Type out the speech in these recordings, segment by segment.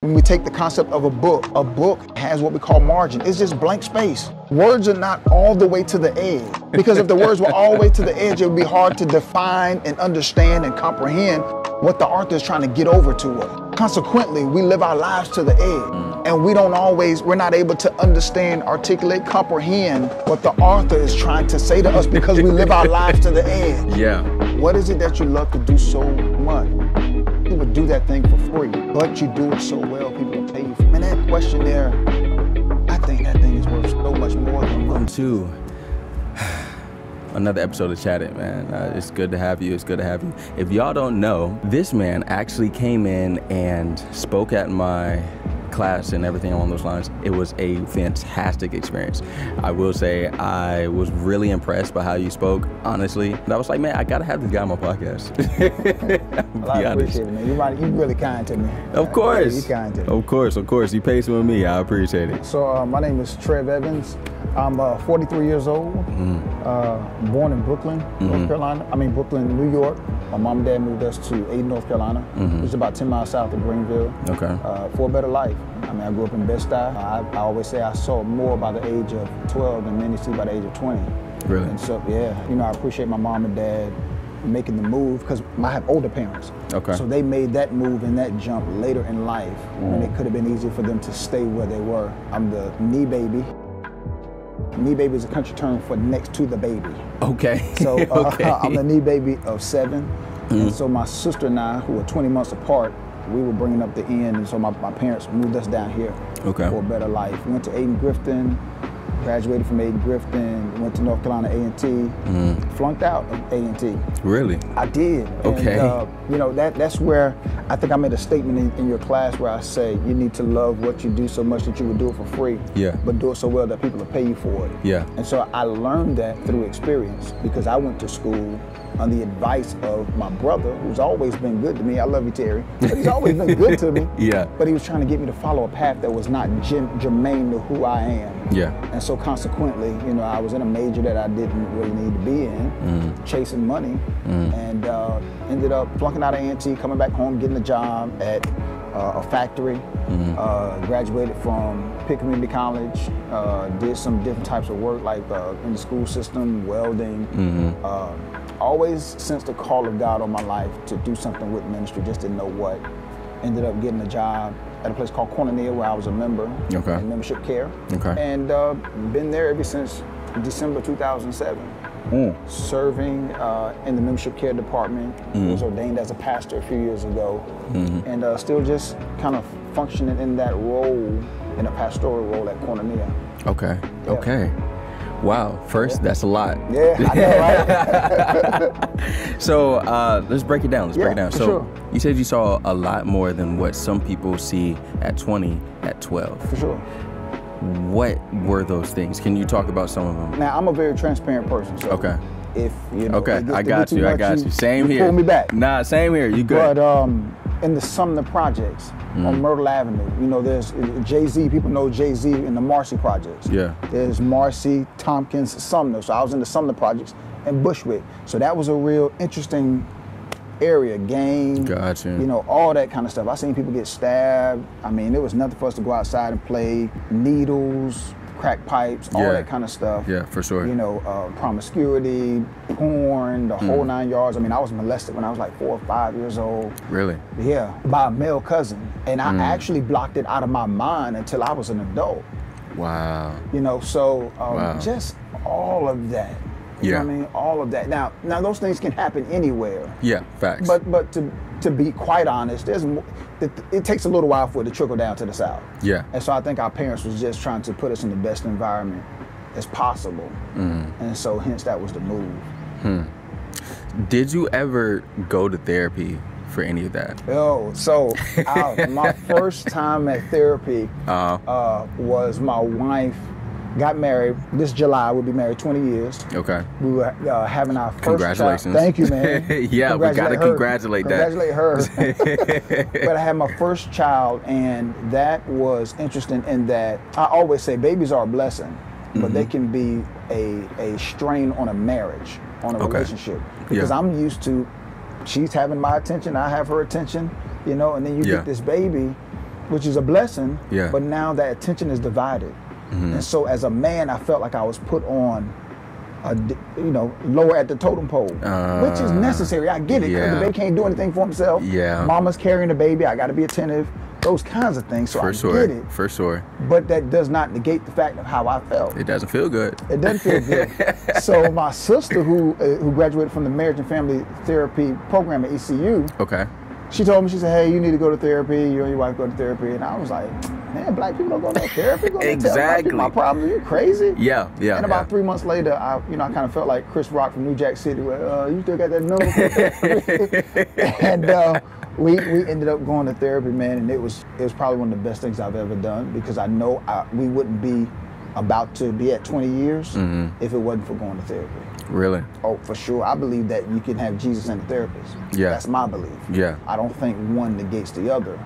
When we take the concept of a book has what we call margin. It's just blank space. Words are not all the way to the edge, because if the words were all the way to the edge, it would be hard to define and understand and comprehend what the author is trying to get over to us. Consequently, we live our lives to the edge, and we're not able to understand, articulate, comprehend what the author is trying to say to us because we live our lives to the edge. Yeah. What is it that you love to do so much? You would do that thing for free, but you do it so well, people will pay you for it. And that question there, I think that thing is worth so much more than Welcome to another episode of Chat It, man. It's good to have you. It's good to have you. If y'all don't know, this man actually came in and spoke at my class and everything along those lines. It was a fantastic experience. I will say I was really impressed by how you spoke, honestly. And I was like, man, I gotta have this guy on my podcast. I appreciate it, man. You're really kind to me. Of course. You're kind to me. Of course. You pay some with me. I appreciate it. So my name is Trev Evans. I'm 43 years old, born in Brooklyn, North Carolina. Brooklyn, New York. My mom and dad moved us to Ayden, North Carolina, which is about 10 miles south of Greenville. Okay. For a better life. I grew up in Bed-Stuy. I always say I saw more by the age of 12 than many see by the age of 20. Really? And so, yeah, I appreciate my mom and dad making the move, because I have older parents. Okay. So they made that move and that jump later in life, when it could have been easier for them to stay where they were. I'm the knee baby. Knee baby is a country term for next to the baby. Okay. So okay. I'm the knee baby of 7. And so my sister and I, who are 20 months apart, we were bringing up the end, and so my parents moved us down here for a better life. Went to Ayden-Grifton, graduated from Ayden-Grifton, went to North Carolina A&T, flunked out of A&T. Really? I did. Okay. And, that's where I think I made a statement in your class where I say you need to love what you do so much that you would do it for free, but do it so well that people will pay you for it. Yeah. And so I learned that through experience, because I went to school on the advice of my brother, who's always been good to me. I love you, Terry. But he's always been good to me. Yeah. But he was trying to get me to follow a path that was not germane to who I am. Yeah. And so consequently, I was in a major that I didn't really need to be in, chasing money, and ended up flunking out of A&T, coming back home, getting a job at a factory. Graduated from Pitt Community College, did some different types of work, like in the school system, welding. Always sensed the call of God on my life to do something with ministry, just didn't know what. Ended up getting a job at a place called Koinonia, where I was a member in membership care. Okay. And been there ever since December 2007. Serving in the membership care department. Was ordained as a pastor a few years ago. And still just kind of functioning in that role, in a pastoral role at Koinonia. Okay. Yeah. Okay. Wow. First, that's a lot. Yeah, I know, right? So let's break it down. Let's break it down. So sure. You said you saw a lot more than what some people see at 20, at 12. For sure. What were those things? Can you talk about some of them? Now, I'm a very transparent person. So okay. If I got you. Same here. Pull me back. Nah, same here. You good? But in the Sumner projects on Myrtle Avenue, there's Jay-Z. People know Jay-Z in the Marcy projects. Yeah. There's Marcy, Tompkins, Sumner. So I was in the Sumner projects and Bushwick. So that was a real interesting area, gang, gotcha. All that kind of stuff. I seen people get stabbed. There was nothing for us to go outside and play. Needles, crack pipes, all that kind of stuff. Yeah, for sure. Promiscuity, porn, the whole 9 yards. I was molested when I was like 4 or 5 years old. Really? Yeah, by a male cousin. And I actually blocked it out of my mind until I was an adult. Wow. Just all of that. You know what I mean? All of that. Now those things can happen anywhere. Yeah, facts. But to be quite honest, it takes a little while for it to trickle down to the South. Yeah. And so I think our parents was just trying to put us in the best environment as possible. And so hence that was the move. Did you ever go to therapy for any of that? My first time at therapy was my wife got married. This July, we'll be married 20 years. Okay. We were having our first Congratulations. child. Thank you, man. Yeah, we got to congratulate that. Congratulate her. But I had my first child, and that was interesting in that I always say babies are a blessing, but they can be a strain on a marriage, on a relationship. Because I'm used to, she's having my attention, I have her attention, and then you get this baby, which is a blessing. Yeah. But now that attention is divided, and so as a man, I felt like I was put on, lower at the totem pole, which is necessary. I get it, because the baby can't do anything for himself. Yeah. Mama's carrying the baby. I got to be attentive. Those kinds of things. So I get it. For sure. But that does not negate the fact of how I felt. It doesn't feel good. It doesn't feel good. So my sister, who graduated from the Marriage and Family Therapy program at ECU, okay, she told me, she said, "Hey, you need to go to therapy. You and your wife go to therapy." And I was like, "Man, black people don't go to therapy. Go exactly. Tell my problems. Are you crazy?" Yeah. And about 3 months later, I kind of felt like Chris Rock from New Jack City, where you still got that number for therapy? And we ended up going to therapy, man, and it was probably one of the best things I've ever done, because I know we wouldn't be about to be at 20 years if it wasn't for going to therapy. Really? Oh, for sure. I believe that you can have Jesus and a therapist. Yeah. That's my belief. Yeah. I don't think one negates the other.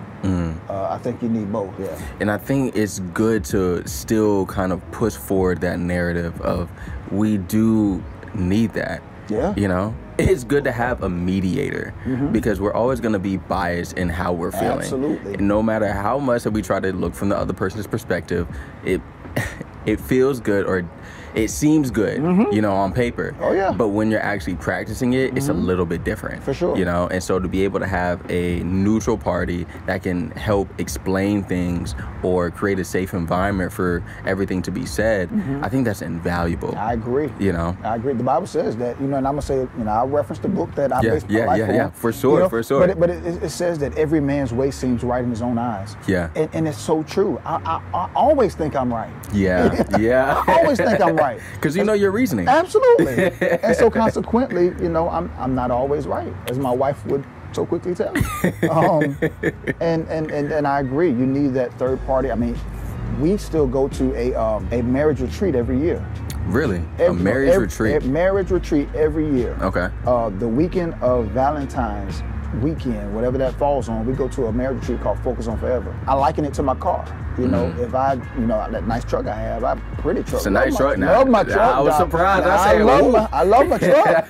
I think you need both, yeah. And I think it's good to still kind of push forward that narrative of we do need that. Yeah. You know? It's good to have a mediator, because we're always going to be biased in how we're feeling. Absolutely. And no matter how much that we try to look from the other person's perspective, it feels good, or it seems good, on paper. Oh, yeah. But when you're actually practicing it, it's a little bit different. For sure. And so to be able to have a neutral party that can help explain things or create a safe environment for everything to be said, I think that's invaluable. I agree. I agree. The Bible says that, and I'm going to say, I reference the book that I based my life on. Yeah, for sure, for sure. But it says that every man's way seems right in his own eyes. Yeah. And it's so true. I always think I'm right. Yeah. I always think I'm right. Because you know your reasoning. Absolutely. And so consequently, I'm not always right, as my wife would so quickly tell me. And I agree. You need that third party. I mean, we still go to a marriage retreat every year. Really? A marriage retreat? A marriage retreat every year. Okay. The weekend of Valentine's weekend, whatever that falls on, we go to a marriage retreat called Focus on Forever. I liken it to my car. If I, that nice truck I have, I'm pretty truck. It's a nice truck now. Love my truck. I was surprised. I love my truck.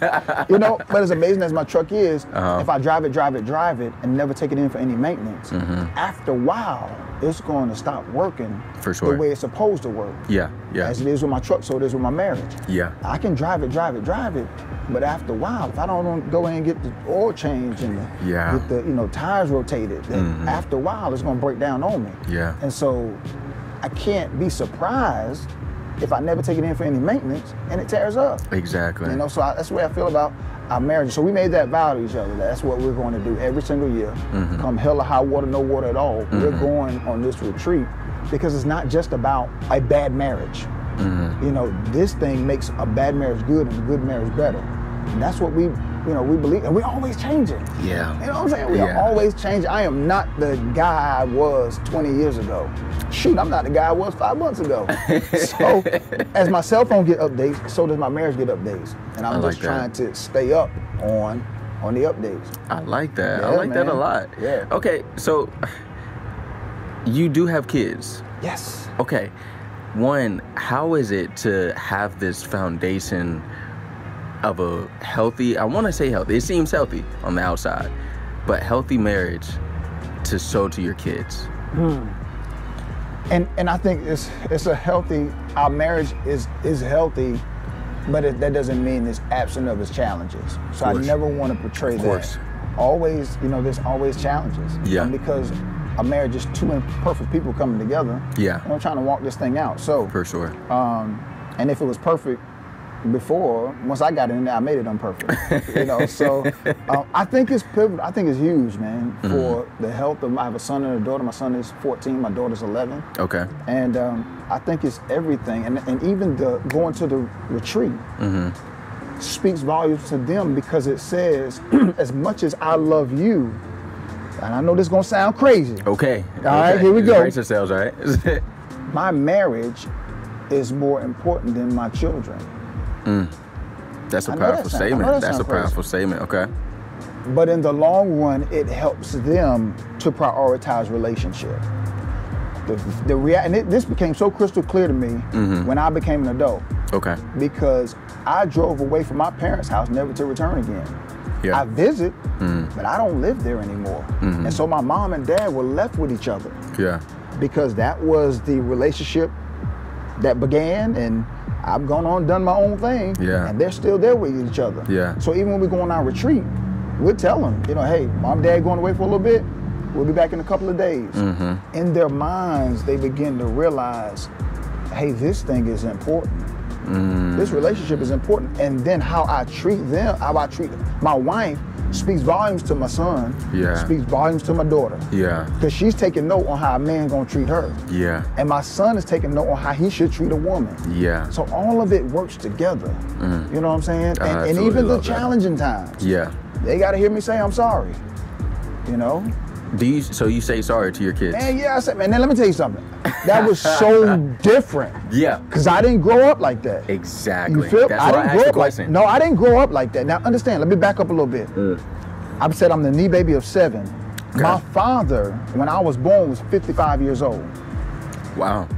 But as amazing as my truck is, if I drive it, and never take it in for any maintenance, after a while, it's going to stop working the way it's supposed to work. Yeah. As it is with my truck, so it is with my marriage. Yeah. I can drive it, but after a while, if I don't go in and get the oil change and get the tires rotated, then after a while, it's going to break down on me. Yeah. And so I can't be surprised if I never take it in for any maintenance and it tears up. Exactly. So that's the way I feel about our marriage. So we made that vow to each other. That's what we're going to do every single year. Come hell or high water, no water at all. We're going on this retreat because it's not just about a bad marriage. This thing makes a bad marriage good and a good marriage better. And that's what we believe, and we're always changing. Yeah. You know what I'm saying? We are always changing. I am not the guy I was 20 years ago. Shoot, I'm not the guy I was 5 months ago. So as my cell phone get updates, so does my marriage get updates. And I'm just trying to stay up on the updates. I like that. Yeah, I like that a lot. Yeah. Okay, so you do have kids. Yes. Okay. One, how is it to have this foundation of a healthy, I want to say healthy, it seems healthy on the outside, but healthy marriage to show to your kids? And I think it's a healthy, our marriage is healthy, but that doesn't mean it's absent of its challenges. So I never want to portray that. Always, there's always challenges. Yeah. And because a marriage is two imperfect people coming together. Yeah. I'm trying to walk this thing out. So for sure. And if it was perfect before, once I got in there, I made it imperfect. So I think it's pivotal. I think it's huge, man, for the health of. I have a son and a daughter. My son is 14. My daughter's 11. Okay. And I think it's everything. And even the going to the retreat speaks volumes to them, because it says, as much as I love you. And I know this is gonna sound crazy. Okay. All right, here we go. Brace yourselves, right? My marriage is more important than my children. That's a powerful statement. That's a powerful statement. Okay. But in the long run, it helps them to prioritize relationship. This became so crystal clear to me when I became an adult. Okay. Because I drove away from my parents' house, never to return again. Yeah. I visit, but I don't live there anymore. And so my mom and dad were left with each other. Yeah. Because that was the relationship that began, and I've gone on and done my own thing. Yeah. And they're still there with each other. Yeah. So even when we go on our retreat, we'll tell them, you know, hey, mom, dad going away for a little bit. We'll be back in a couple of days. In their minds, they begin to realize, hey, this thing is important. This relationship is important. And then how I treat them, how I treat my wife speaks volumes to my son, speaks volumes to my daughter. Yeah. Because she's taking note on how a man gonna treat her. Yeah. And my son is taking note on how he should treat a woman. Yeah. So all of it works together. You know what I'm saying? And even the challenging times. Yeah. They gotta hear me say I'm sorry. You know? So you say sorry to your kids? Man, yeah, I said, man, then let me tell you something. That was so different. Yeah. Because I didn't grow up like that. Exactly. You feel? That's why I asked the question. No, I didn't grow up like that. Now understand, let me back up a little bit. I said I'm the knee baby of 7. Okay. My father, when I was born, was 55 years old. Wow.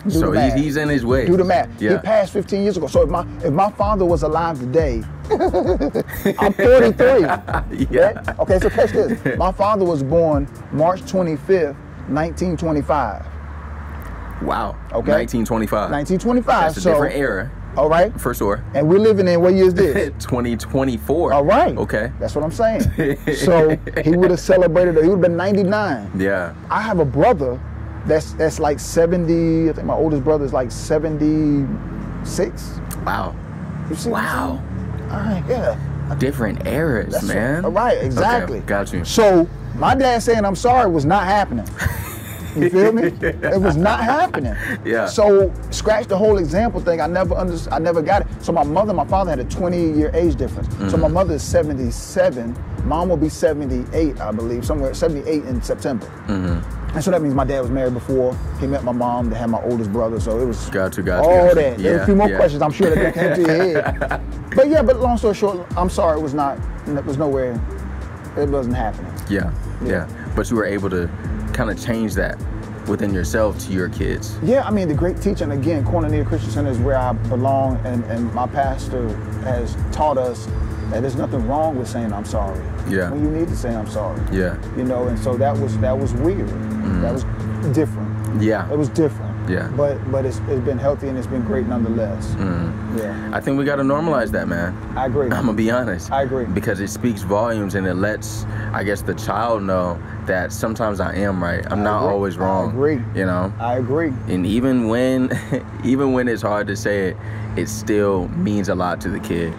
So he's in his way. Do the math. Yeah. He passed 15 years ago. So if my father was alive today, I'm 43. Yeah. Right? Okay, so catch this. My father was born March 25th, 1925. Wow. Okay. 1925. 1925. That's a so, different era. All right. For sure. And we're living in, what year is this? 2024. All right. Okay. That's what I'm saying. So he would have celebrated, he would have been 99. Yeah. I have a brother that's like 70, I think my oldest brother is like 76. Wow. You see? Wow. All right, yeah. Different eras, That's man. All right, exactly. Okay, got you. So my dad saying I'm sorry was not happening. You feel me? It was not happening. Yeah. So scratch the whole example thing. I never got it. So my mother and my father had a 20-year age difference. So my mother is 77. Mom will be 78, I believe, somewhere 78 in September. And so that means my dad was married before he met my mom. They had my oldest brother, so it was Got you. all that. There were a few more Yeah. questions I'm sure that came to your head. But long story short, I'm sorry it was nowhere, it wasn't happening. Yeah. But you were able to kind of change that within yourself to your kids. Yeah, I mean, the great teaching, again, Koinonia Christian Center is where I belong, and my pastor has taught us that there's nothing wrong with saying I'm sorry. Yeah. When you need to say I'm sorry. Yeah. You know, and so that was weird. That was different. Yeah. It was different. Yeah. But it's been healthy and it's been great nonetheless. Yeah. I think we got to normalize that, man. I agree. I'm gonna be honest. I agree. Because it speaks volumes and it lets, I guess, the child know that sometimes I am right. I'm not agree. always wrong. I agree. You know. I agree. And even when it's hard to say it, it still means a lot to the kid.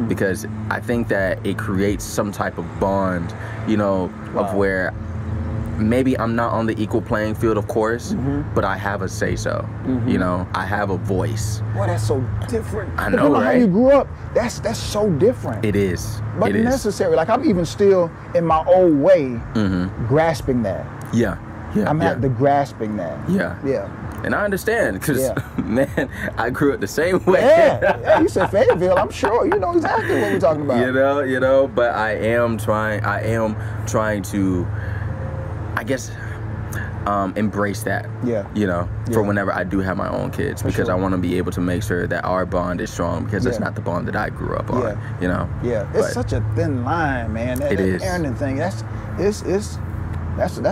Because I think that it creates some type of bond, you know, of where maybe I'm not on the equal playing field, of course, but I have a say-so. You know, I have a voice. Boy, that's so different. I know, How right? you grew up, that's so different. It is. But it is. necessary. Like, I'm even still, in my old way, grasping that. Yeah. I'm at the grasping that. Yeah. Yeah. And I understand, because, man, I grew up the same way. Yeah. You said Fayetteville, I'm sure. You know exactly what we're talking about. You know, but I am trying to, I guess, embrace that. Yeah. You know, for whenever I do have my own kids, because I want to be able to make sure that our bond is strong, because it's not the bond that I grew up on. You know. Yeah. It's such a thin line, man. It is. The parenting thing. That's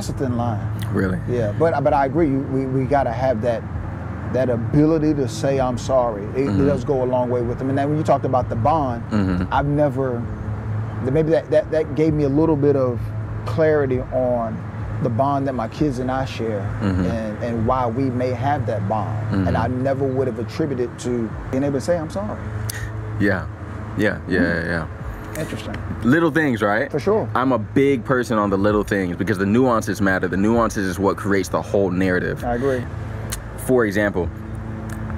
a thin line. Really. Yeah. But I agree. We gotta have that ability to say I'm sorry. It does go a long way with them. And then when you talked about the bond, I've never. Maybe that gave me a little bit of clarity on the bond that my kids and I share, and why we may have that bond. And I never would have attributed to being able to say I'm sorry. Yeah. Interesting. Little things, right? For sure. I'm a big person on the little things, because the nuances matter. The nuances is what creates the whole narrative. I agree. For example,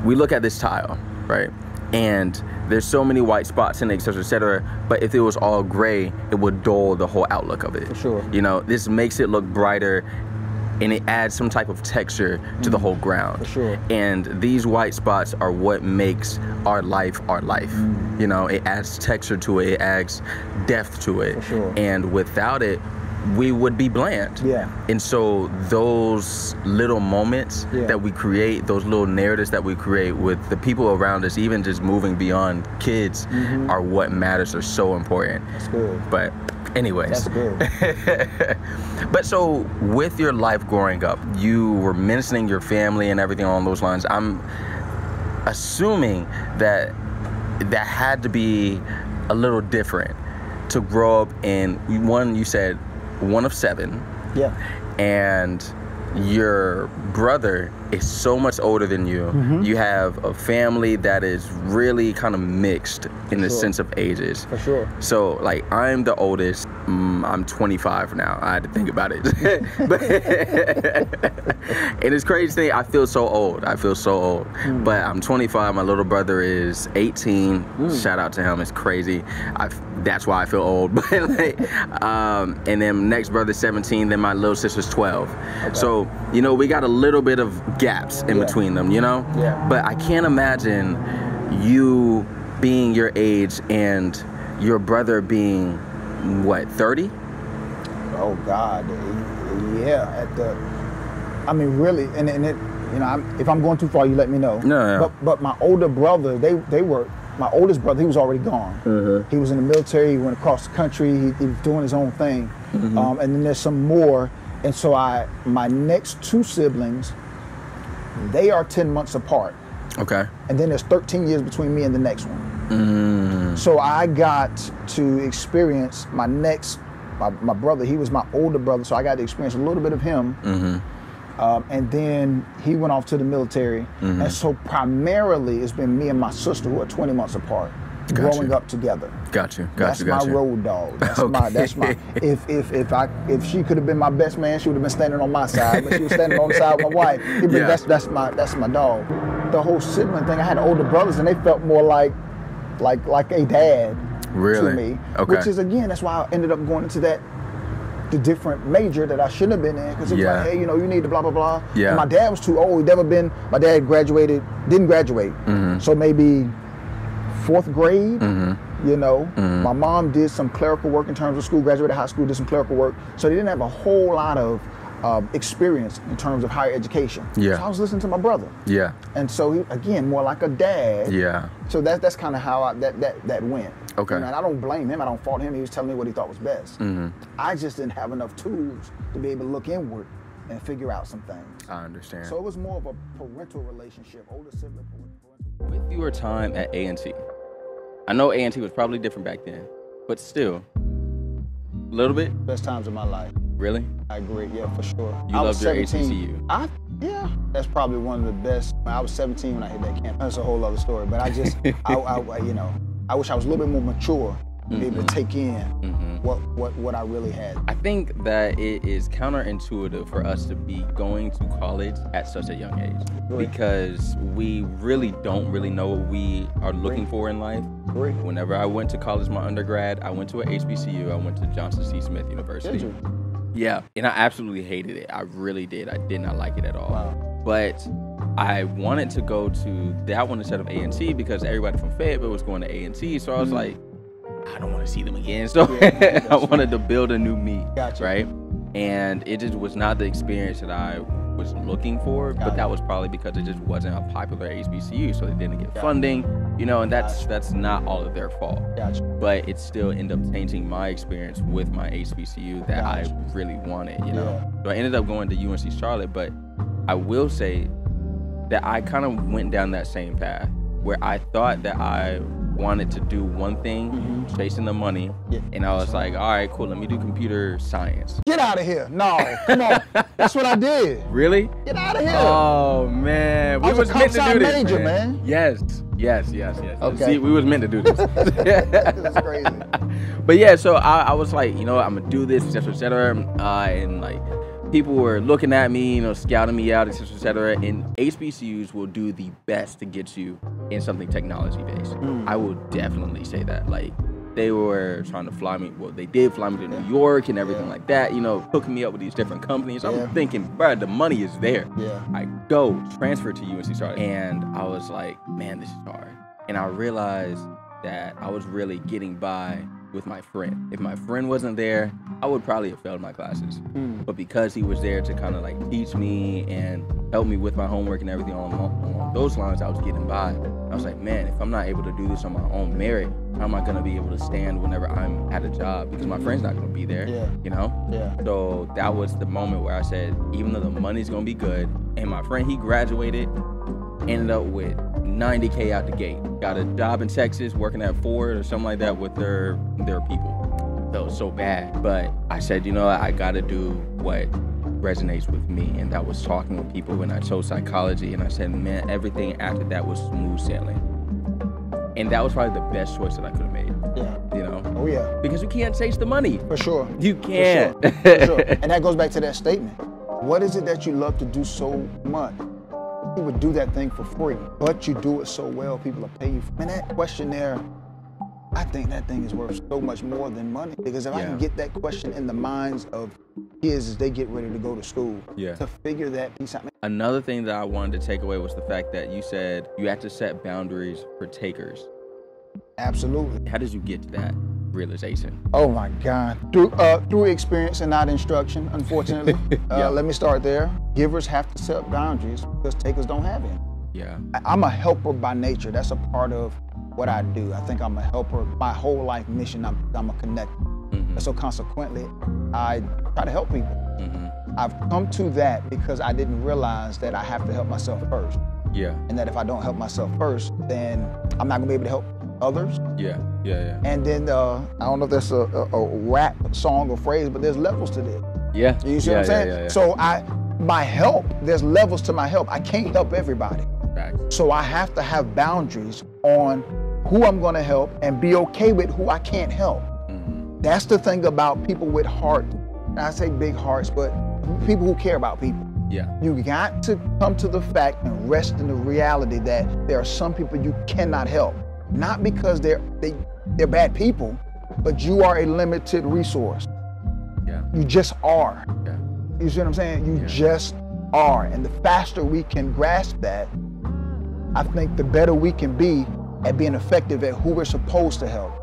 we look at this tile, right? And there's so many white spots in it, et cetera, but if it was all gray, it would dull the whole outlook of it. For sure. You know, this makes it look brighter, and it adds some type of texture to the whole ground. For sure. And these white spots are what makes our life our life. You know, it adds texture to it, it adds depth to it. For sure. And without it, we would be bland. Yeah. And so those little moments that we create, those little narratives that we create with the people around us, even just moving beyond kids, are what matters. Are so important. That's good. But anyways. That's good. But so with your life growing up, you were mentioning your family and everything along those lines. I'm assuming that that had to be a little different to grow up in one, you said one of 7. Yeah. And your brother is so much older than you. You have a family that is really kind of mixed in the sense of ages. For sure. So like I'm the oldest. I'm 25 now. I had to think about it. But and it's crazy thing, I feel so old. But I'm 25. My little brother is 18. Shout out to him. It's crazy. That's why I feel old. But like, and then next brother 17. Then my little sister's 12. Okay. So you know we got a little bit of gaps in between them. You know. Yeah. But I can't imagine you being your age and your brother being what, 30? Oh God, yeah. I mean, really, and it, you know, if I'm going too far, you let me know. No. But my older brother, they were. My oldest brother, he was already gone. He was in the military. He went across the country. He was doing his own thing. And then there's some more. And so my next 2 siblings, they are 10 months apart. Okay. And then there's 13 years between me and the next one. So I got to experience my brother. He was my older brother, so I got to experience a little bit of him. And then he went off to the military. And so primarily it's been me and my sister who are 20 months apart, growing up together. Got you. That's my road dog. That's my. If she could have been my best man, she would have been standing on my side. But she was standing on the side of my wife. That's my dog. The whole sibling thing. I had older brothers, and they felt more like a dad to me. Okay. Which is, again, that's why I ended up going into the different major that I shouldn't have been in, because it was like, hey, you know, you need to blah blah blah. Yeah. And my dad was too old. My dad didn't graduate. So maybe 4th grade. You know, my mom did some clerical work in terms of school, graduated high school, did some clerical work. So they didn't have a whole lot of experience in terms of higher education. Yeah. So I was listening to my brother. Yeah. And so he, again, more like a dad. Yeah. So that's kind of how that went. Okay. You know, and I don't blame him. I don't fault him. He was telling me what he thought was best. I just didn't have enough tools to be able to look inward and figure out some things. I understand. So it was more of a parental relationship, older sibling parental. With your time at A&T, I know A&T was probably different back then, but still, a little bit? Best times of my life. Really? I agree, yeah, for sure. You loved your HBCU? Yeah, that's probably one of the best. I was 17 when I hit that camp. That's a whole other story, but I just, you know, I wish I was a little bit more mature to be able to take in what I really had. I think that it is counterintuitive for us to be going to college at such a young age, because we really don't really know what we are looking for in life. Whenever I went to college, my undergrad, I went to a HBCU. I went to Johnson C. Smith University. Did you? Yeah, and I absolutely hated it. I really did. I did not like it at all. Wow. But I wanted to go to that one instead of A&T because everybody from Fayetteville was going to A&T. So I was like, I don't want to see them again. So I wanted to build a new me, right? And it just was not the experience that I was looking for. But that was probably because it just wasn't a popular HBCU, so they didn't get funding, you know. And that's not all of their fault. But it still ended up tainting my experience with my HBCU that I really wanted, you know. So I ended up going to UNC Charlotte, but I will say that I kind of went down that same path where I thought that I wanted to do one thing, chasing the money, and I was like, all right, cool, let me do computer science. Get out of here. No, come on. That's what I did. Really? Get out of here. Oh, man. We was meant to do this, major, man. Yes. Okay. See, we was meant to do this. This is crazy. But yeah, so I was like, you know what, I'm going to do this, et cetera. And like, people were looking at me, you know, scouting me out, et cetera. And HBCUs will do the best to get you in something technology-based. I will definitely say that. Like, they were trying to fly me. Well, they did fly me to New York and everything like that, you know, hooking me up with these different companies. I'm thinking, bro, the money is there. I go, transfer to UNC Charlotte. And I was like, man, this is hard. And I realized that I was really getting by with my friend. If my friend wasn't there, I would probably have failed my classes. But because he was there to kind of like teach me and help me with my homework and everything along those lines, I was getting by. I was like, man, if I'm not able to do this on my own merit, how am I going to be able to stand whenever I'm at a job? Because my friend's not going to be there, you know? Yeah. So that was the moment where I said, even though the money's going to be good, and my friend, he graduated, ended up with $90K out the gate. Got a job in Texas working at Ford or something like that with their people. That was so bad. But I said, you know, I got to do what resonates with me, and that was talking with people. When I chose psychology, and I said, man, everything after that was smooth sailing. And that was probably the best choice that I could have made. Yeah. You know? Oh, yeah. Because you can't chase the money. For sure. You can't. For sure. For sure. And that goes back to that statement. What is it that you love to do so much? You would do that thing for free, but you do it so well, people will pay you. And that question there, I think that thing is worth so much more than money. Because if I can get that question in the minds of kids as they get ready to go to school, to figure that piece out. Another thing that I wanted to take away was the fact that you said you have to set boundaries for takers. Absolutely. How did you get to that realization? Oh my God. Through experience and not instruction, unfortunately. Let me start there. Givers have to set boundaries because takers don't have any. Yeah. I'm a helper by nature. That's a part of what I do. I think I'm a helper. My whole life mission, I'm a connector. And so consequently, I try to help people. I've come to that because I didn't realize that I have to help myself first. Yeah. And that if I don't help myself first, then I'm not gonna be able to help others. Yeah. And then I don't know if that's a rap song or phrase, but there's levels to this. Yeah. You see what I'm saying? Yeah. So my help, there's levels to my help. I can't help everybody. Facts. So I have to have boundaries on who I'm gonna help and be okay with who I can't help. That's the thing about people with hearts. I say big hearts, but people who care about people. Yeah. You got to come to the fact and rest in the reality that there are some people you cannot help. Not because they're bad people, but you are a limited resource. Yeah. You just are. Yeah. You see what I'm saying? You just are. And the faster we can grasp that, I think the better we can be at being effective at who we're supposed to help.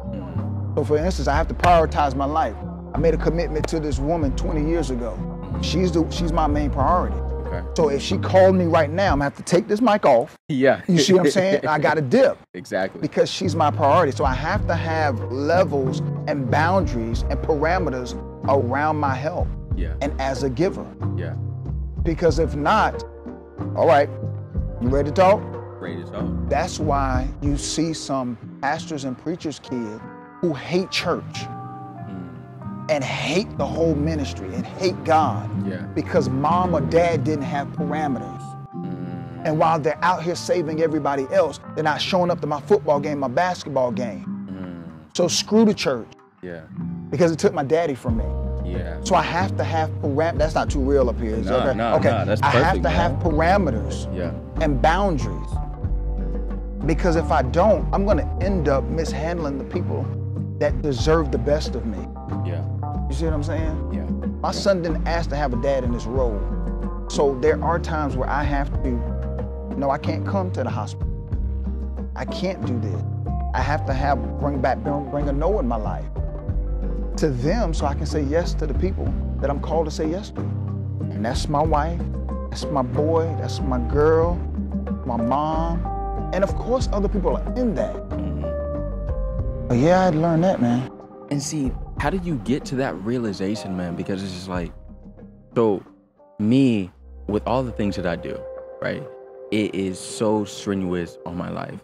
So for instance, I have to prioritize my life. I made a commitment to this woman 20 years ago. She's my main priority. Okay. So if she called me right now, I'm gonna have to take this mic off. Yeah. You see what I'm saying? I gotta dip. Exactly. Because she's my priority. So I have to have levels and boundaries and parameters around my help. Yeah. And as a giver. Yeah. Because if not, all right, you ready to talk? Ready to talk. That's why you see some pastors and preachers' kids who hate church and hate the whole ministry and hate God because mom or dad didn't have parameters. And while they're out here saving everybody else, they're not showing up to my football game, my basketball game. So screw the church. Yeah. Because it took my daddy from me. Yeah. So I have to have parameters. That's not too real up here. No, that's perfect, I have to man. have parameters and boundaries. Because if I don't, I'm going to end up mishandling the people that deserve the best of me. Yeah. You see what I'm saying? Yeah. My son didn't ask to have a dad in this role. So there are times where I have to, no, I can't come to the hospital. I can't do this. I have to bring a no in my life to them so I can say yes to the people that I'm called to say yes to. And that's my wife, that's my boy, that's my girl, my mom, and of course other people are in that. But yeah, I had to learn that, man. And see, how did you get to that realization, man? Because it's just like, so me, with all the things that I do, right? It is so strenuous on my life.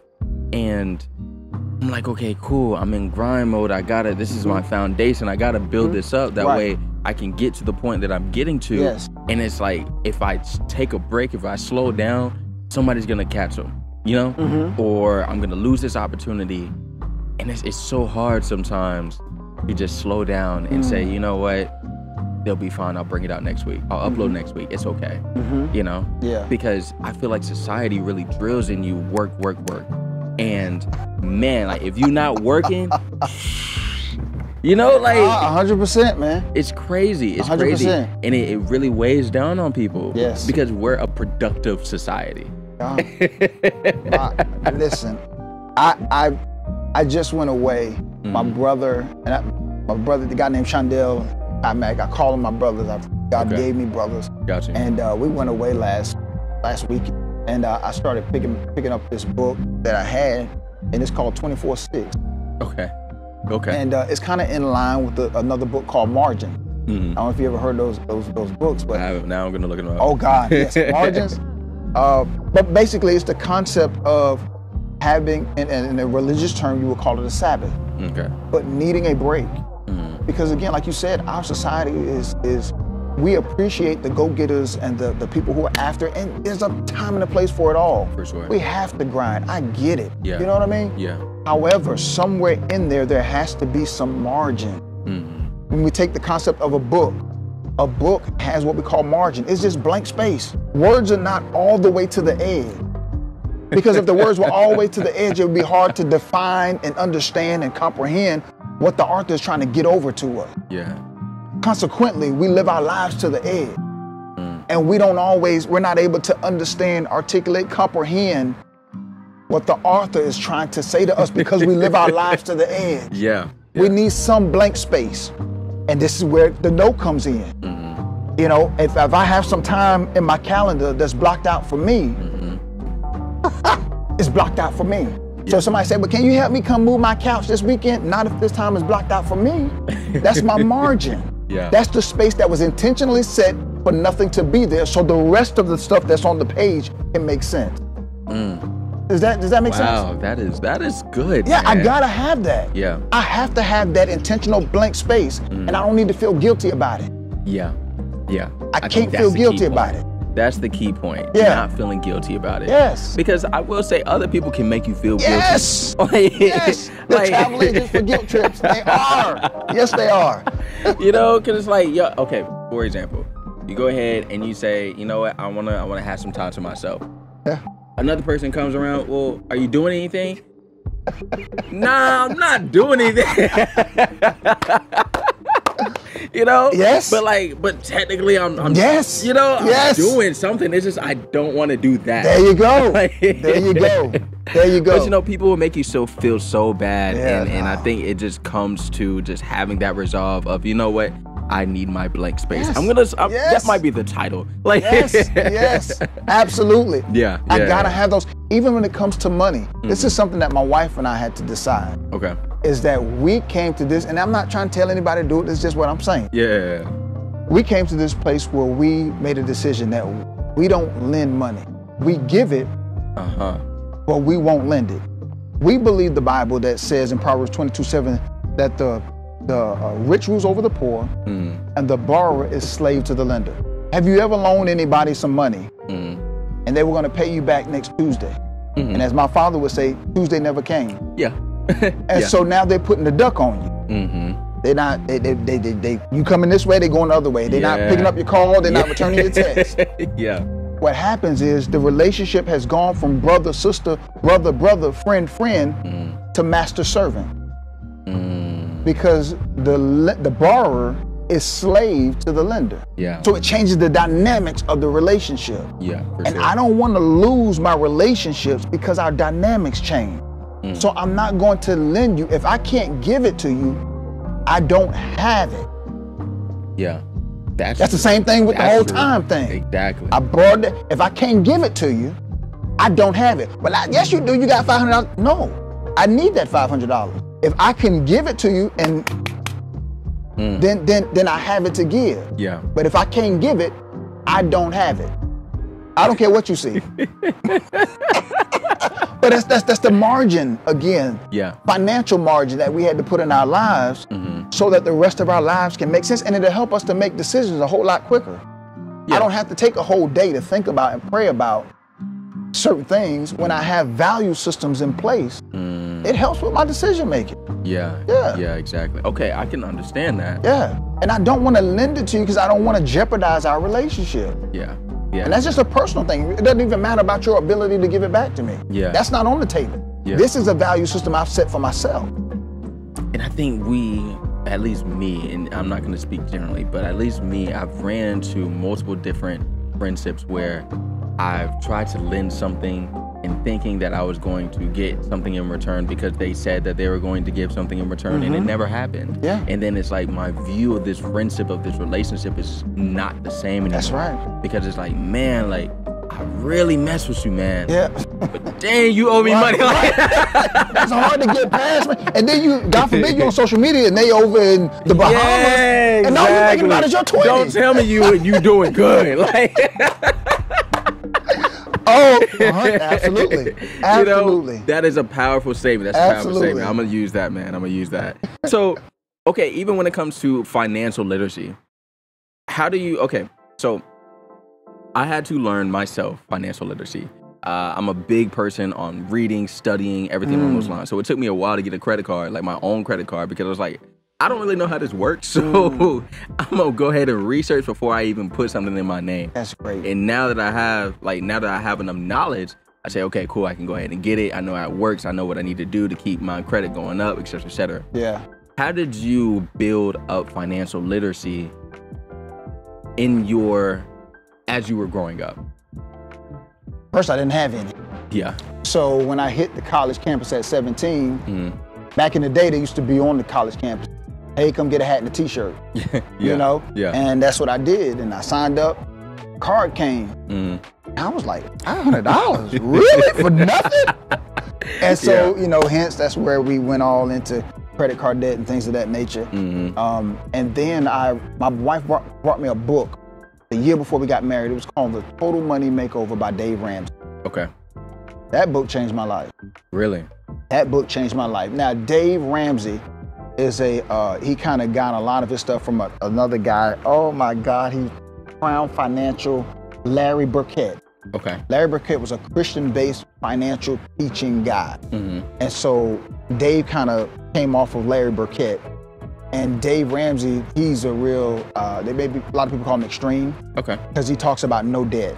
And I'm like, okay, cool. I'm in grind mode. This is my foundation. I gotta build this up. That way I can get to the point that I'm getting to. Yes. And it's like, if I take a break, if I slow down, somebody's gonna catch them, you know? Or I'm gonna lose this opportunity. And it's so hard sometimes to just slow down and say, you know what? They'll be fine. I'll bring it out next week. I'll upload next week. It's okay. You know? Yeah. Because I feel like society really drills in you work. And man, like if you're not working, you know, like 100%, man. It's crazy. It's 100%. crazy. And it really weighs down on people. Yes. Because we're a productive society. Listen, I just went away my brother, my brother, the guy named Chandel, I call them my brothers. God gave me brothers. Gotcha. And we went away last week, and I started picking up this book that I had, and it's called 24/6. Okay. And it's kind of in line with another book called Margin. Mm-hmm. I don't know if you ever heard those books, but I haven't. Now I'm gonna look at them up. oh God, yes, Margins. But basically, it's the concept of having, in a religious term, you would call it a Sabbath. Okay. But needing a break, Mm-hmm. because again, like you said, our society is we appreciate the go-getters and the people who are after, and there's a time and a place for it all. For sure. We have to grind. I get it. Yeah. You know what I mean? Yeah. However, somewhere in there has to be some margin. Mm-hmm. When we take the concept of a book has what we call margin. It's just blank space. Words are not all the way to the edge. Because if the words were all the way to the edge, it would be hard to define and understand and comprehend what the author is trying to get over to us. Yeah. Consequently, we live our lives to the edge. And we're not able to understand, articulate, comprehend what the author is trying to say to us because we live our lives to the edge. Yeah. We need some blank space. And this is where the note comes in. Mm-hmm. You know, if I have some time in my calendar that's blocked out for me, it's blocked out for me. So somebody said, but can you help me come move my couch this weekend? Not if this time is blocked out for me. That's my margin. Yeah. That's the space that was intentionally set for nothing to be there, so the rest of the stuff that's on the page can make sense. Does that make sense? Wow, that is good. Yeah, man. I gotta have that. Yeah. I have to have that intentional blank space, and I don't need to feel guilty about it. Yeah. Yeah. I think can't that's feel the guilty key about point. it. That's the key point. Yeah. Not feeling guilty about it. Yes. Because I will say other people can make you feel Yes. guilty. Yes. They're travel agents for guilt trips. They are. Yes, they are. You know, because it's like, yeah, okay, for example, you go ahead and you say, you know what, I wanna have some time to myself. Yeah. Another person comes around, well, are you doing anything? Nah, I'm not doing anything. You know? Yes. But technically I'm Yes. you know, Yes. I'm doing something. It's just I don't want to do that. There you go. Like- There you go. There you go. But you know, people will make you feel so bad, Yeah, and I think it just comes to just having that resolve of, you know what, I need my blank space. Yes. That Yes. might be the title. Like, Yes, yes, absolutely. Yeah, I yeah. gotta have those. Even when it comes to money, this is something that my wife and I had to decide. Okay. Is that we came to this, and I'm not trying to tell anybody to do it. It's just what I'm saying. Yeah. We came to this place where we made a decision that we don't lend money. We give it, but we won't lend it. We believe the Bible that says in Proverbs 22:7 that the rich rules over the poor, and the borrower is slave to the lender. Have you ever loaned anybody some money, and they were going to pay you back next Tuesday? And as my father would say, Tuesday never came. Yeah. And so now they're putting the duck on you. They're not. They. You coming this way, they going the other way. They're not picking up your call. They're not returning your text. Yeah. What happens is the relationship has gone from brother, sister, brother, friend, to master servant. Because the borrower is slave to the lender. Yeah. So it changes the dynamics of the relationship. Yeah. For And sure. I don't want to lose my relationships because our dynamics change. So I'm not going to lend you. If I can't give it to you, I don't have it. Yeah. That's the same thing with the That's whole true. time thing. Exactly. I borrowed it. If I can't give it to you, I don't have it. Well, yes, you do. You got $500. No, I need that $500. If I can give it to you, and then I have it to give. Yeah. But if I can't give it, I don't have it. I don't care what you see. But that's the margin again. Yeah. Financial margin that we had to put in our lives so that the rest of our lives can make sense, and it'll help us to make decisions a whole lot quicker. I don't have to take a whole day to think about and pray about certain things when I have value systems in place. It helps with my decision making. Yeah. Yeah. Yeah, exactly. Okay, I can understand that. Yeah. And I don't want to lend it to you because I don't want to jeopardize our relationship. Yeah. Yeah. And that's just a personal thing. It doesn't even matter about your ability to give it back to me. Yeah. That's not on the table. Yeah. This is a value system I've set for myself. And I think we, at least me, and I'm not going to speak generally, but at least me, I've ran into multiple different friendships where I've tried to lend something and thinking that I was going to get something in return because they said that they were going to give something in return, and it never happened. Yeah. And then it's like my view of this friendship, of this relationship, is not the same anymore. That's right. Because it's like, man, like, I really mess with you, man. Yeah. But dang, you owe me money. It's hard to get past, man. And then you, God forbid, you on social media and they over in the Bahamas, Yeah, and all you're thinking about is your 20s. Don't tell me you doing good. Like, oh, absolutely, absolutely. You know, that is a powerful statement. That's a powerful Absolutely. statement. I'm gonna use that, man. I'm gonna use that. So, okay, even when it comes to financial literacy, how do you? Okay, so I had to learn myself financial literacy. I'm a big person on reading, studying, everything along those lines. So it took me a while to get a credit card, like my own credit card, because I was like, I don't really know how this works. So I'm gonna go ahead and research before I even put something in my name. That's great. And now that I have enough knowledge, I say, okay, cool, I can go ahead and get it. I know how it works. I know what I need to do to keep my credit going up, et cetera, et cetera. Yeah. How did you build up financial literacy as you were growing up? First, I didn't have any. Yeah. So when I hit the college campus at 17, back in the day, they used to be on the college campus. Hey, come get a hat and a t-shirt. Yeah. You know? Yeah. And that's what I did. And I signed up. Card came. I was like, $500? Really? For nothing? And so, you know, hence that's where we went all into credit card debt and things of that nature. And then my wife brought me a book the year before we got married. It was called The Total Money Makeover by Dave Ramsey. Okay. That book changed my life. Really? That book changed my life. Now, Dave Ramsey is he kind of got a lot of his stuff from another guy. Oh my God, he Crown Financial, Larry Burkett. Okay. Larry Burkett was a Christian-based financial teaching guy. And so Dave kind of came off of Larry Burkett. And Dave Ramsey, he's a real, a lot of people call him extreme. Okay. Because he talks about no debt.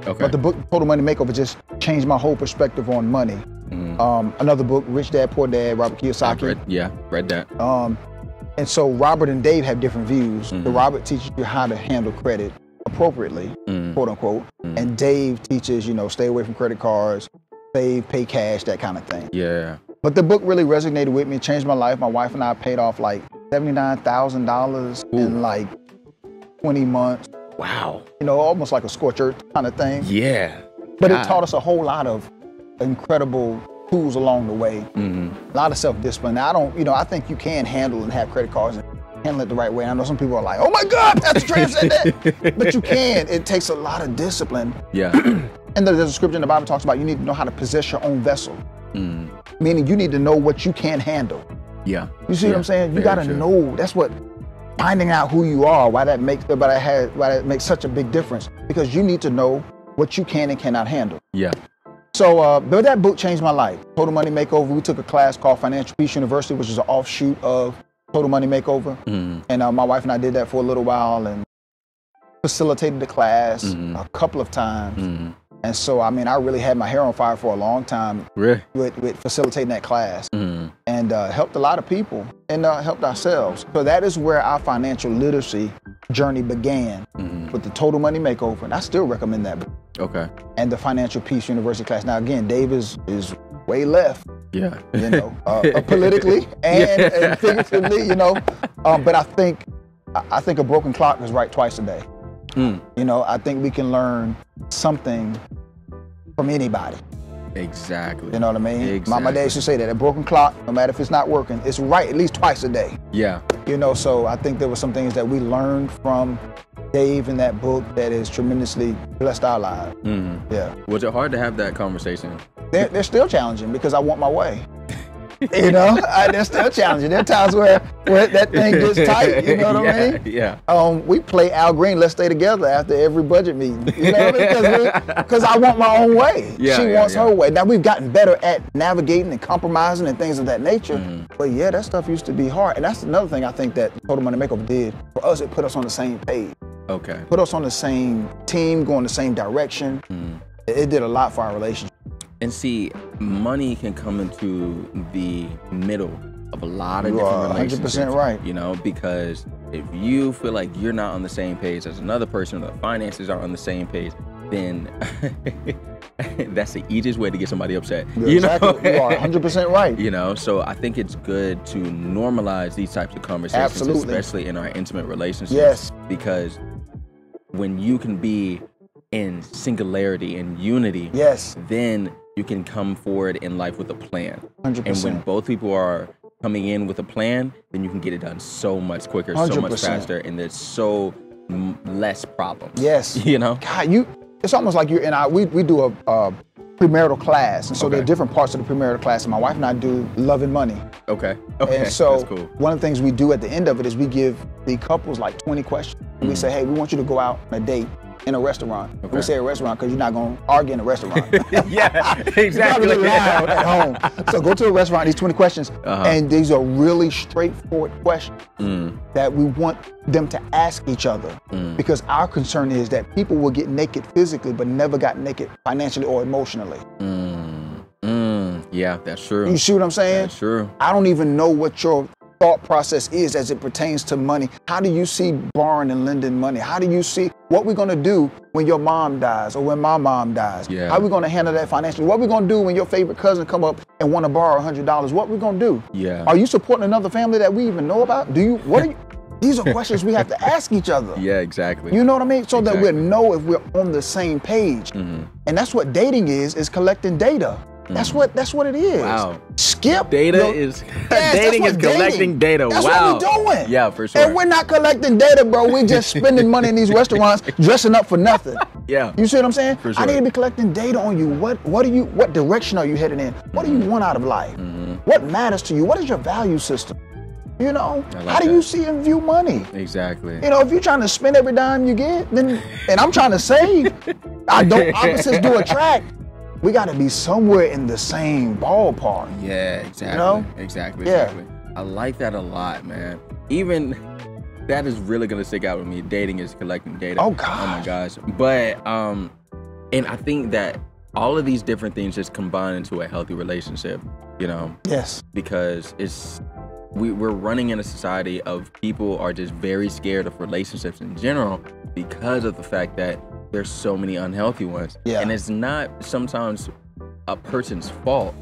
Okay. But the book Total Money Makeover just changed my whole perspective on money. Another book, Rich Dad, Poor Dad, Robert Kiyosaki. Read that. And so Robert and Dave have different views. So Robert teaches you how to handle credit appropriately, quote unquote. And Dave teaches, you know, stay away from credit cards, save, pay cash, that kind of thing. Yeah. But the book really resonated with me, changed my life. My wife and I paid off like $79,000 in like 20 months. Wow. You know, almost like a scorched earth kind of thing. Yeah. But it taught us a whole lot of incredible tools along the way. A lot of self-discipline. Now, I think you can handle and have credit cards and handle it the right way. I know some people are like, oh my God, Pastor Trey said that. But you can. It takes a lot of discipline. Yeah. And there's a scripture in the Bible talks about you need to know how to possess your own vessel. Meaning you need to know what you can handle. Yeah. You see what I'm saying? You got to know. That's what finding out who you are, why that makes such a big difference. Because you need to know what you can and cannot handle. Yeah. So, but that book changed my life. Total Money Makeover. We took a class called Financial Peace University, which is an offshoot of Total Money Makeover. And my wife and I did that for a little while and facilitated the class a couple of times. And so, I really had my hair on fire for a long time with facilitating that class and helped a lot of people and helped ourselves. So that is where our financial literacy journey began with the Total Money Makeover. And I still recommend that book. Okay. And the Financial Peace University class. Now, again, Dave is way left. Yeah. You know, politically and figuratively, you know. But I think a broken clock is right twice a day. You know, I think we can learn something from anybody. Exactly. You know what I mean? Exactly. My dad used to say that a broken clock, no matter if it's not working, it's right at least twice a day. Yeah. You know, so I think there were some things that we learned from Dave in that book that has tremendously blessed our lives. Yeah. Was it hard to have that conversation? They're still challenging because I want my way. You know, they're still challenging. There are times where that thing gets tight, you know what I mean? Yeah. We play Al Green, Let's Stay Together after every budget meeting, you know what I mean? Because I want my own way. She wants her way. Now, we've gotten better at navigating and compromising and things of that nature. But yeah, that stuff used to be hard. And that's another thing I think that Total Money Makeover did. For us, it put us on the same page. Okay. Put us on the same team, going the same direction. It did a lot for our relationship. And see, money can come into the middle of a lot of different relationships. 100% right. You know, because if you feel like you're not on the same page as another person, or the finances aren't on the same page, then that's the easiest way to get somebody upset. Yeah, You exactly. know? You are 100% right. You know, so I think it's good to normalize these types of conversations, Absolutely. especially in our intimate relationships. Yes. Because when you can be in singularity and unity, Yes. then you can come forward in life with a plan. 100%. And when both people are coming in with a plan, then you can get it done so much quicker, so much 100%. faster, and there's so less problems. Yes. You know? God, it's almost like you're in we do a premarital class. And so there are Okay. different parts of the premarital class. And my wife and I do love and money. Okay. And so That's cool. one of the things we do at the end of it is we give the couples like 20 questions. And we say, hey, we want you to go out on a date in a restaurant. And we Okay. say a restaurant because you're not going to argue in a restaurant. Yeah, You're exactly. probably loud at home. So go to a restaurant, these 20 questions, and these are really straightforward questions that we want them to ask each other. Because our concern is that people will get naked physically, but never got naked financially or emotionally. Yeah, that's true. You see what I'm saying? That's true. I don't even know what your thought process is as it pertains to money. How do you see borrowing and lending money? How do you see what we're going to do when your mom dies or when my mom dies? Yeah. How are we going to handle that financially? What are we going to do when your favorite cousin come up and want to borrow $100? What are we going to do? Yeah. Are you supporting another family that we even know about? These are questions we have to ask each other. Yeah, exactly. You know what I mean? So that Exactly. we'll know if we're on the same page. And that's what dating is collecting data. That's what it is. Wow. Skip. Data yo- is Yes, dating that's is what collecting data. That's Wow. what we're doing. Yeah, for sure. And we're not collecting data, bro. We're just spending money in these restaurants, dressing up for nothing. Yeah. You see what I'm saying? For sure. I need to be collecting data on you. What direction are you heading in? What do you want out of life? What matters to you? What is your value system? You know, I like how do that. you see and view money? Exactly. You know, if you're trying to spend every dime you get, then, and I'm trying to save, opposites do attract. We got to be somewhere in the same ballpark. Yeah, exactly. You know? Exactly. Yeah. Exactly. I like that a lot, man. Even that is really gonna stick out with me. Dating is collecting data. Oh, Oh my gosh. But and I think that all of these different things just combine into a healthy relationship, you know, Yes. because we're running in a society of people are just very scared of relationships in general because of the fact that there's so many unhealthy ones. Yeah. And it's not sometimes a person's fault.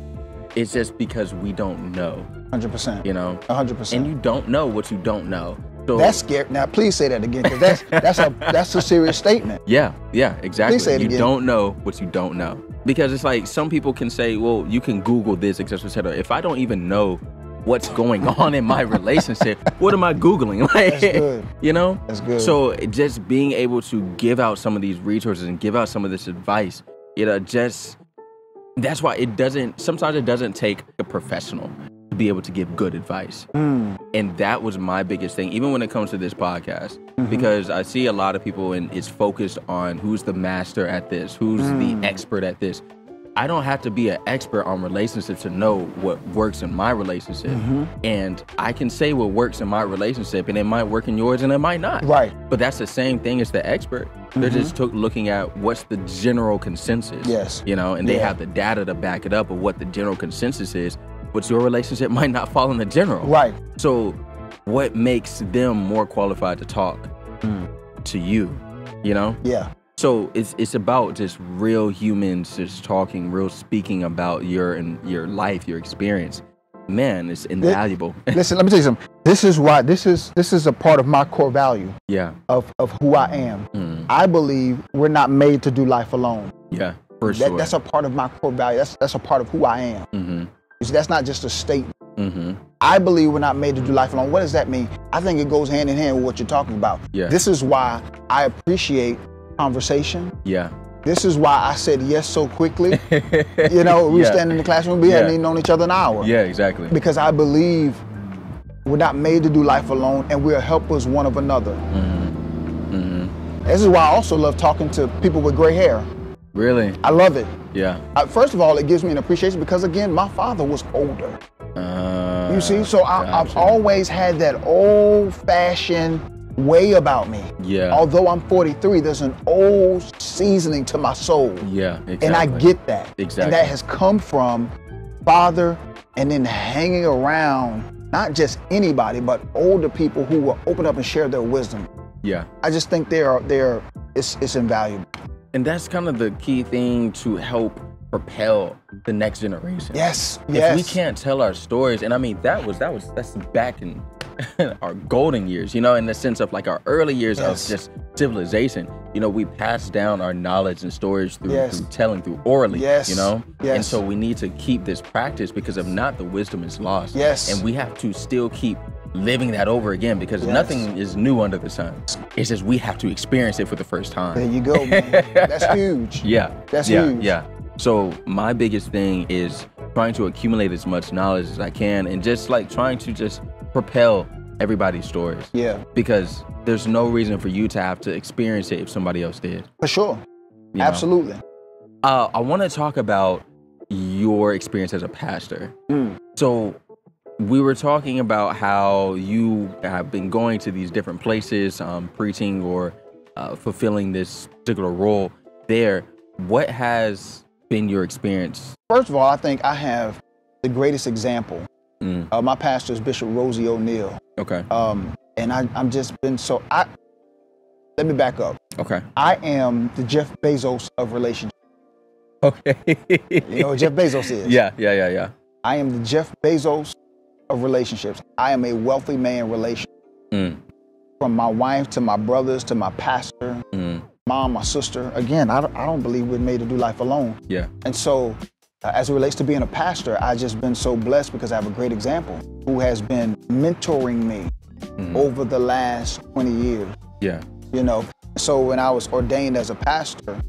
It's just because we don't know, 100%. you know? 100%. And you don't know what you don't know. So That's scary. Now, please say that again, because that's a serious statement. yeah, exactly. Please say it You again. don't know what you don't know. Because it's like some people can say, well, you can Google this, et cetera, et cetera. If I don't even know what's going on in my relationship, what am I Googling? Like, That's good. you know? That's good. So just being able to give out some of these resources and give out some of this advice, that's why sometimes it doesn't take a professional to be able to give good advice. And that was my biggest thing, even when it comes to this podcast, because I see a lot of people and it's focused on who's the master at this, who's the expert at this. I don't have to be an expert on relationships to know what works in my relationship. And I can say what works in my relationship and it might work in yours and it might not. Right. But that's the same thing as the expert. They're just looking at what's the general consensus. Yes. You know, and they Yeah. have the data to back it up of what the general consensus is. But your relationship might not fall in the general. Right. So what makes them more qualified to talk to you, you know? Yeah. So it's about just real humans just talking, real speaking about your life, your experience. Man, it's invaluable. Listen, let me tell you something. This is why this is a part of my core value Yeah. of who I am. I believe we're not made to do life alone. Yeah, for sure. That's a part of my core value. That's a part of who I am. You see, that's not just a statement. I believe we're not made to do life alone. What does that mean? I think it goes hand in hand with what you're talking about. Yeah. This is why I appreciate conversation. Yeah. This is why I said yes so quickly. You know, we Yeah. stand in the classroom, we hadn't even known each other an hour. Yeah, exactly. Because I believe we're not made to do life alone and we're helpers one of another. This is why I also love talking to people with gray hair. Really? I love it. Yeah. First of all, it gives me an appreciation because, again, my father was older. You see? So I've gotcha. always had that old-fashioned way about me. Yeah. Although I'm 43, there's an old seasoning to my soul. Yeah, exactly. And I get that. Exactly. And that has come from father and then hanging around not just anybody, but older people who will open up and share their wisdom. Yeah. I just think it's invaluable. And that's kind of the key thing to help propel the next generation. Yes, If yes. we can't tell our stories, and I mean that's back in our golden years, you know, in the sense of like our early years Yes. of just civilization. You know, we pass down our knowledge and stories through, Yes. through telling, through orally, Yes. you know? Yes. And so we need to keep this practice, because if not, the wisdom is lost. Yes. And we have to still keep living that over again, because Yes. nothing is new under the sun. It's just we have to experience it for the first time. There you go, man. That's huge. Yeah. That's yeah, huge. Yeah. So my biggest thing is trying to accumulate as much knowledge as I can, and just like trying to just propel everybody's stories. Yeah, Because there's no reason for you to have to experience it if somebody else did. for sure. you know? Absolutely. I want to talk about your experience as a pastor. So we were talking about how you have been going to these different places, preaching or fulfilling this particular role there. What has been your experience? First of all, I think I have the greatest example. My pastor is Bishop Rosie O'Neal. Okay. And I'm just been so, let me back up. Okay. I am the Jeff Bezos of relationships. Okay. You know what Jeff Bezos is? Yeah. I am the Jeff Bezos of relationships. I am a wealthy man relationship. From my wife to my brothers to my pastor, mom, my sister. Again, I don't believe we're made to do life alone. Yeah. And so as it relates to being a pastor, I've just been so blessed because I have a great example who has been mentoring me over the last 20 years. Yeah. You know, so when I was ordained as a pastor,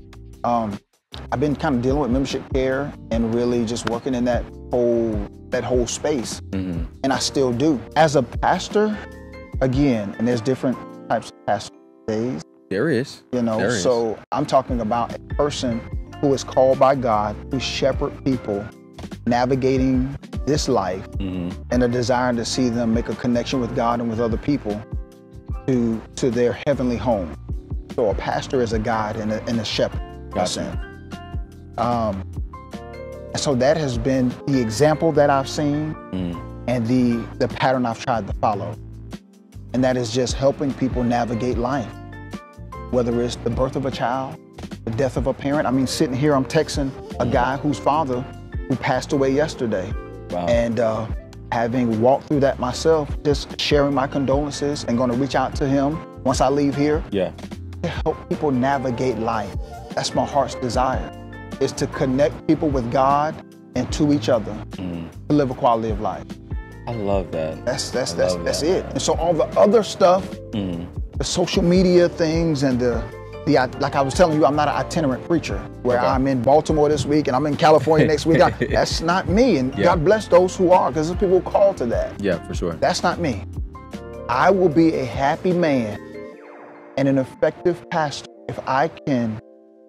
I've been kind of dealing with membership care and really just working in that whole space. And I still do. As a pastor, again, and there's different types of pastor days, There is. you know, There is. so I'm talking about a person who is called by God to shepherd people navigating this life and a desire to see them make a connection with God and with other people to their heavenly home. So a pastor is a guide and a shepherd. Gotcha. And so that has been the example that I've seen and the pattern I've tried to follow. And that is just helping people navigate life, whether it's the birth of a child, the death of a parent. I mean, sitting here, I'm texting a guy whose father who passed away yesterday. Wow. And having walked through that myself, just sharing my condolences and going to reach out to him once I leave here Yeah. to help people navigate life. That's my heart's desire, is to connect people with God and to each other to live a quality of life. I love that. That's love it. that. And so all the other stuff, the social media things and the like I was telling you, I'm not an itinerant preacher where Okay. I'm in Baltimore this week and I'm in California next week. That's not me. And Yeah. God bless those who are, because there's people called to that. Yeah, for sure. That's not me. I will be a happy man and an effective pastor if I can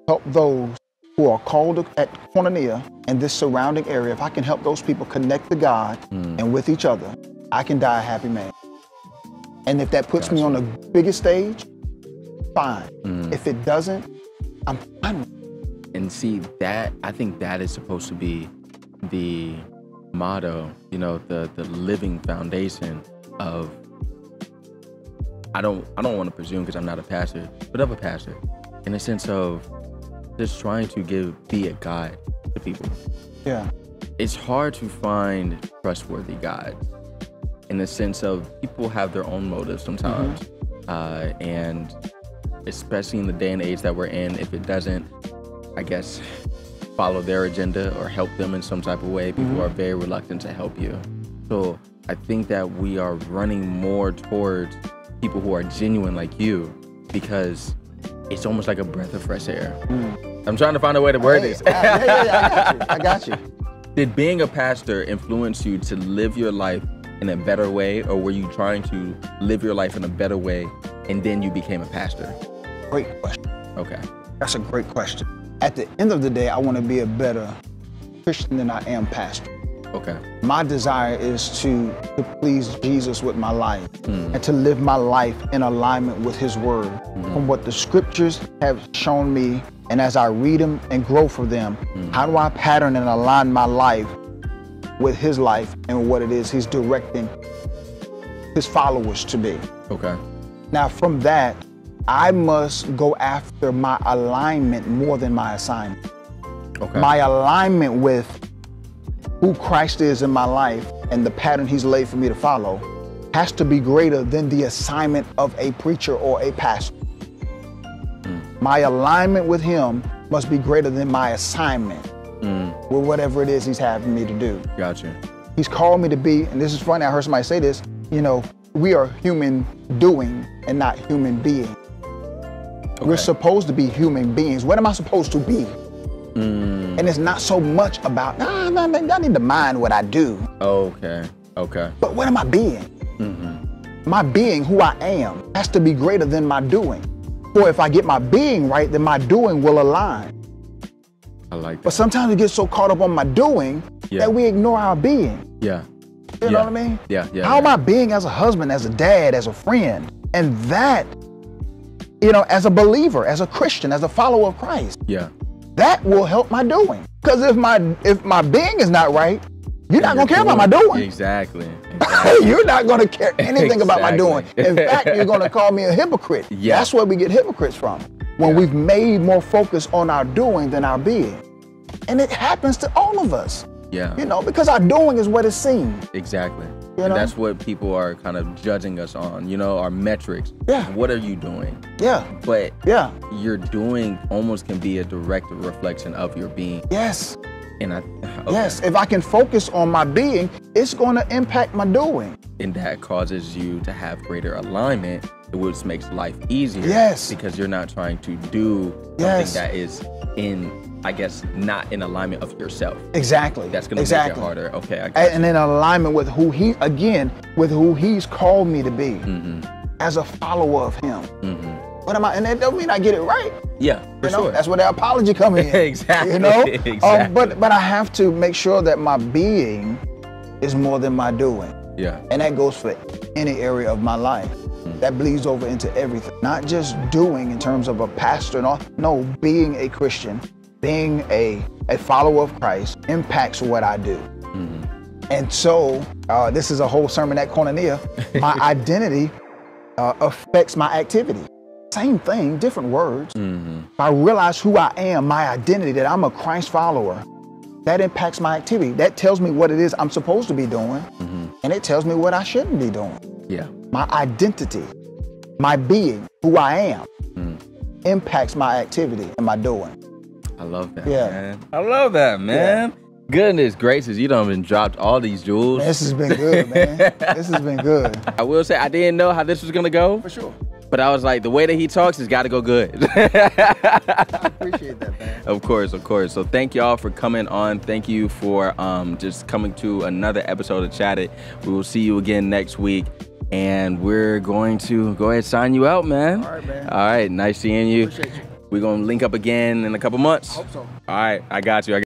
help those who are called at Koinonia and this surrounding area. If I can help those people connect to God and with each other, I can die a happy man. And if that puts me on the biggest stage, fine. If it doesn't, I'm fine. And see, that, I think that is supposed to be the motto, you know, the living foundation of, I don't want to presume because I'm not a pastor, but of a pastor, in the sense of just trying to be a guide to people. Yeah. It's hard to find trustworthy guides, in the sense of people have their own motives sometimes. And especially in the day and age that we're in, if it doesn't, I guess, follow their agenda or help them in some type of way, people are very reluctant to help you. So I think that we are running more towards people who are genuine like you, because it's almost like a breath of fresh air. I'm trying to find a way to word this. I got you. Did being a pastor influence you to live your life in a better way, or were you trying to live your life in a better way and then you became a pastor? Great question. Okay. That's a great question. At the end of the day, I want to be a better Christian than I am pastor. Okay. My desire is to please Jesus with my life and to live my life in alignment with his word. From what the scriptures have shown me, and as I read them and grow for them, how do I pattern and align my life with his life and what it is he's directing his followers to be? Okay. Now from that, I must go after my alignment more than my assignment. Okay. My alignment with who Christ is in my life and the pattern he's laid for me to follow has to be greater than the assignment of a preacher or a pastor. My alignment with him must be greater than my assignment with whatever it is he's having me to do. Gotcha. He's called me to be, and this is funny, I heard somebody say this, you know, we are human doing and not human being. Okay. We're supposed to be human beings. What am I supposed to be? And it's not so much about, I need to mind what I do. Okay. Okay. But what am I being? My being, who I am, has to be greater than my doing. For if I get my being right, then my doing will align. I like that. But sometimes we get so caught up on my doing that we ignore our being. Yeah. You know what I mean? Yeah. Yeah. How am I being as a husband, as a dad, as a friend? And that, you know, as a believer, as a Christian, as a follower of Christ. Yeah. That will help my doing. Because if my being is not right, you're not gonna care about my doing. Exactly. You're not gonna care anything about my doing. In fact, you're gonna call me a hypocrite. Yeah. That's where we get hypocrites from. When we've made more focus on our doing than our being. And it happens to all of us. Yeah. You know, because our doing is what is seen. Exactly. You And know? that's what people are kind of judging us on, you know, our metrics. Yeah. What are you doing? Yeah. But Yeah. your doing almost can be a direct reflection of your being. Yes. And Yes. If I can focus on my being, it's gonna impact my doing. And that causes you to have greater alignment, which makes life easier. Yes. Because you're not trying to do Yes. something that is I guess, not in alignment of yourself. Exactly. That's gonna make it harder. Okay, I got And in alignment with who he's called me to be as a follower of him. What am I? And that don't mean I get it right. Yeah, for You know, sure. that's where the apology comes in. Exactly. You know. Exactly. But I have to make sure that my being is more than my doing. Yeah. And that goes for any area of my life. That bleeds over into everything. Not just doing in terms of a pastor and all. No, being a Christian, being a follower of Christ impacts what I do. And so, this is a whole sermon at Koinonia. My identity affects my activity. Same thing, different words. If I realize who I am, my identity, that I'm a Christ follower, that impacts my activity. That tells me what it is I'm supposed to be doing, and it tells me what I shouldn't be doing. Yeah. My identity, my being, who I am, impacts my activity and my doing. I love that, Yeah. man. I love that, man. Goodness gracious, you done been dropped all these jewels. Man, this has been good, man. This has been good. I will say, I didn't know how this was gonna go. For sure. But I was like, the way that he talks has got to go good. I appreciate that, man. Of course, of course. So thank y'all for coming on. Thank you for just coming to another episode of Chat It. We will see you again next week. And we're going to go ahead and sign you out, man. All right, man. All right, nice seeing you. Appreciate you. We're going to link up again in a couple months. I hope so. All right, I got you.